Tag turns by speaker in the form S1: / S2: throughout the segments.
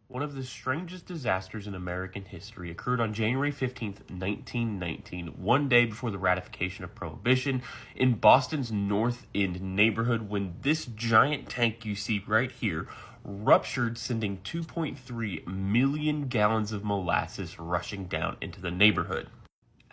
S1: One of the strangest disasters in American history occurred on January 15th, 1919, one day before the ratification of Prohibition, in Boston's North End neighborhood, when this giant tank you see right here ruptured, sending 2.3 million gallons of molasses rushing down into the neighborhood.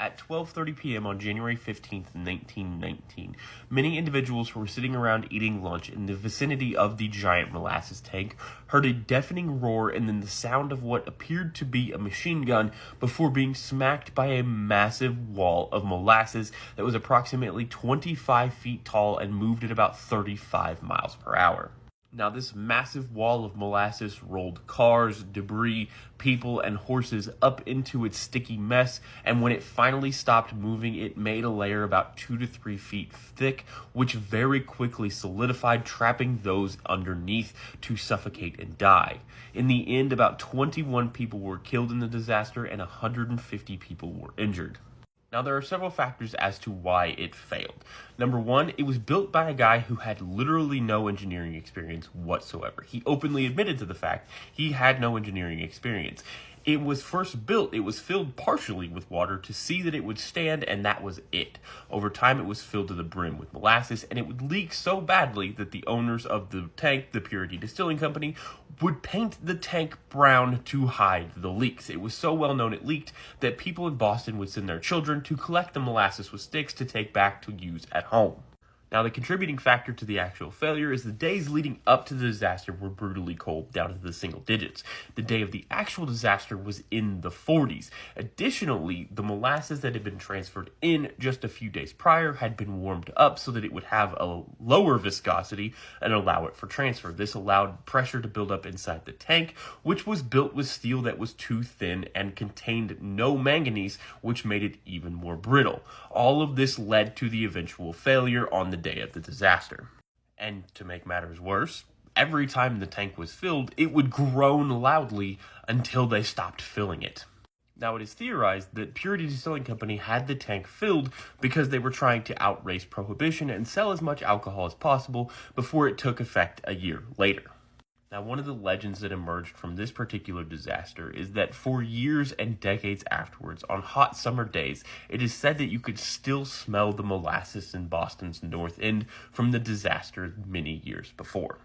S1: At 12:30 p.m. on January 15th, 1919, many individuals who were sitting around eating lunch in the vicinity of the giant molasses tank heard a deafening roar and then the sound of what appeared to be a machine gun before being smacked by a massive wall of molasses that was approximately 25 feet tall and moved at about 35 miles per hour. Now, this massive wall of molasses rolled cars, debris, people, and horses up into its sticky mess, and when it finally stopped moving, it made a layer about 2 to 3 feet thick, which very quickly solidified, trapping those underneath to suffocate and die. In the end, about 21 people were killed in the disaster, and 150 people were injured. Now, there are several factors as to why it failed. Number one, it was built by a guy who had literally no engineering experience whatsoever. He openly admitted to the fact he had no engineering experience. It was first built, it was filled partially with water to see that it would stand, and that was it. Over time, it was filled to the brim with molasses, and it would leak so badly that the owners of the tank, the Purity Distilling Company, would paint the tank brown to hide the leaks. It was so well known it leaked that people in Boston would send their children to collect the molasses with sticks to take back to use at home. Now, the contributing factor to the actual failure is the days leading up to the disaster were brutally cold, down to the single digits. The day of the actual disaster was in the 40s. Additionally, the molasses that had been transferred in just a few days prior had been warmed up so that it would have a lower viscosity and allow it for transfer. This allowed pressure to build up inside the tank, which was built with steel that was too thin and contained no manganese, which made it even more brittle. All of this led to the eventual failure on the day of the disaster. And to make matters worse, every time the tank was filled, it would groan loudly until they stopped filling it. Now, it is theorized that Purity Distilling Company had the tank filled because they were trying to outrace Prohibition and sell as much alcohol as possible before it took effect a year later. Now, one of the legends that emerged from this particular disaster is that for years and decades afterwards, on hot summer days, it is said that you could still smell the molasses in Boston's North End from the disaster many years before.